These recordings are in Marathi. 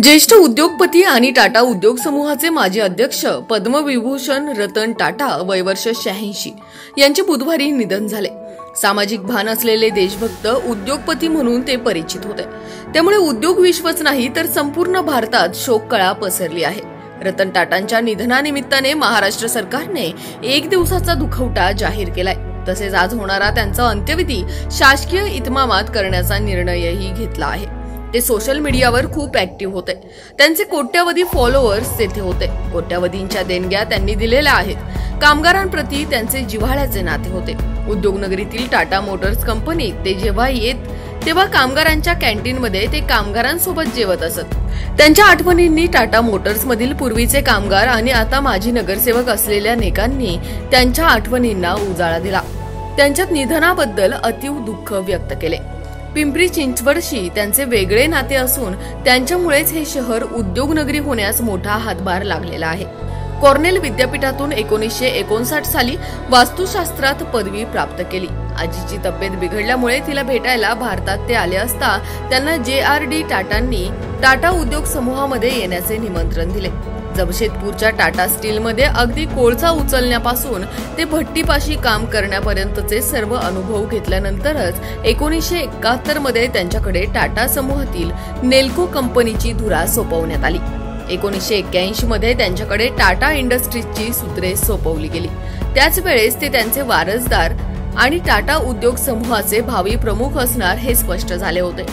ज्येष्ठ उद्योगपती आणि टाटा उद्योग समूहाचे माजी अध्यक्ष पद्मविभूषण रतन टाटा वय वर्ष 86 यांचे बुधवारी निधन झाले। सामाजिक भान असलेले देशभक्त उद्योगपती म्हणून ते परिचित होते। त्यामुळे उद्योग विश्वच नाही तर संपूर्ण भारतात शोककळा पसरली आहे। रतन टाटांच्या निधनानिमित्ताने महाराष्ट्र सरकारने 1 दिवसाचा दुखवटा जाहीर केलाय। तसेच आज होणारा त्यांचा अंत्यविधी शासकीय इतमामात करण्याचा निर्णयही घेतला आहे। ते सोशल मीडियावर खूप ऍक्टिव्ह होते। त्यांचे कोट्यावधी फॉलोअर्स तेथे होते। कोट्यावधींच्या देणग्या त्यांनी दिलेल्या आहेत। कामगारांप्रती त्यांचे जिव्हाळ्याचे नाते होते। उद्योगनगरीतील टाटा मोटर्स कंपनीत ते जेव्हा येत तेव्हा कामगारांच्या कॅन्टीनमध्ये ते कामगारांसोबत जेवत असत। त्यांच्या आठवणींनी टाटा मोटर्स मधील पूर्वीचे कामगार आणि आता माजी नगरसेवक असलेल्या अनेकांनी त्यांच्या आठवणींना उजाळा दिला। त्यांच्या निधनाबद्दल अतीव दुःख व्यक्त केले। पिंपरी चिंचवडशी त्यांचे वेगळे नाते असून त्यांच्यामुळेच हे शहर उद्योगनगरी होण्यास मोठा हातभार लागलेला आहे। कॉर्नेल विद्यापीठातून 1959 साली वास्तुशास्त्रात पदवी प्राप्त केली। आजीची तब्येत बिघडल्यामुळे तिला भेटायला भारतात ते आले असता त्यांना JRD टाटांनी टाटा उद्योग समूहामध्ये येण्याचे निमंत्रण दिले। जमशेदपूरच्या टाटा स्टीलमध्ये अगदी कोळसा उचलण्यापासून ते भट्टीपाशी काम करण्यापर्यंतचे सर्व अनुभव घेतल्यानंतरच 1971 मध्ये त्यांच्याकडे टाटा समूहातील नेल्को कंपनीची धुरा सोपवण्यात आली। 1981 मध्ये त्यांच्याकडे टाटा इंडस्ट्रीजची सूत्रे सोपवली गेली। त्याच वेळेस ते त्यांचे वारसदार आणि टाटा उद्योग समूहाचे भावी प्रमुख असणार हे स्पष्ट झाले होते।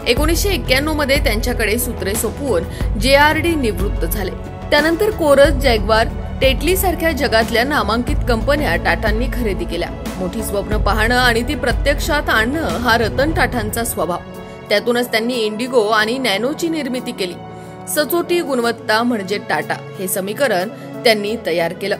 1991 मध्ये त्यांच्याकडे सूत्रे सोपवून JRD निवृत्त झाले। त्यानंतर कोरस, जॅग्वार, टेटली सारख्या जगातल्या नामांकित कंपन्या टाटांनी खरेदी केल्या। मोठी स्वप्न पाहणं आणि ती प्रत्यक्षात आणणं हा रतन टाटांचा स्वभाव। त्यातूनच त्यांनी इंडिगो आणि नॅनोची निर्मिती केली। सचोटी गुणवत्ता म्हणजे टाटा हे समीकरण त्यांनी तयार केलं।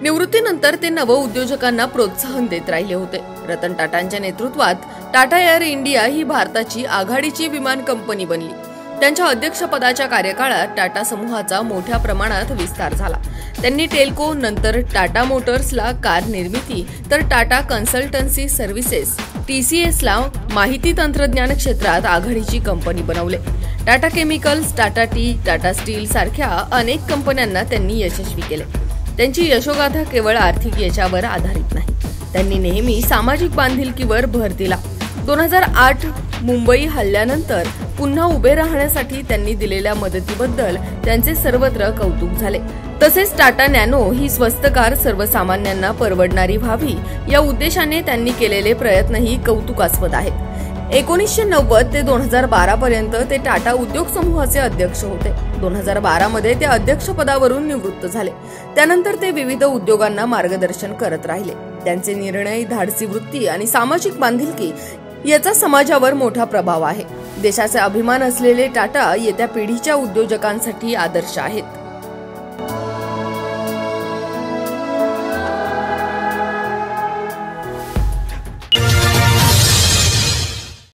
निवृत्तीनंतर ते नव उद्योजकांना प्रोत्साहन देत राहिले होते। रतन टाटांच्या नेतृत्वात टाटा एअर इंडिया ही भारताची आघाडीची विमान कंपनी बनली। त्यांच्या अध्यक्षपदाच्या कार्यकाळात टाटा समूहाचा मोठ्या प्रमाणात विस्तार झाला। त्यांनी टेल्को, नंतर टाटा मोटर्सला कार निर्मिती, तर टाटा कन्सल्टन्सी सर्व्हिसेस TCSला माहिती तंत्रज्ञान क्षेत्रात आघाडीची कंपनी बनवले। Tata chemicals, Tata T, Tata steel सारख्या अनेक कंपन्यांना त्यांनी यशस्वी केले। त्यांची यशोगाथा केवळ आर्थिक यशावर आधारित नाही, त्यांनी नेहमी सामाजिक बांधिलकीवर भर दिला। 2008 मुंबई हल्ल्यानंतर पुन्हा उभे राहण्यासाठी त्यांनी दिलेल्या मदतीबद्दल त्यांचे सर्वत्र कौतुक झाले। तसेच टाटा नॅनो ही स्वस्त कार सर्वसामान्यांना परवडणारी व्हावी या उद्देशाने त्यांनी केलेले प्रयत्नही कौतुकास्पद आहेत। 1990 ते 2012 पर्यंत ते टाटा उद्योग समूहाचे अध्यक्ष होते। 2012 मध्ये ते अध्यक्षपदावरून निवृत्त झाले। त्यानंतर ते विविध उद्योगांना मार्गदर्शन करत राहिले। त्यांचे निर्णय, धाडसी वृत्ती आणि सामाजिक बांधिलकी याचा समाजावर मोठा प्रभाव आहे। देशाचा अभिमान असलेले टाटा येत्या पिढीच्या उद्योजकांसाठी आदर्श आहेत।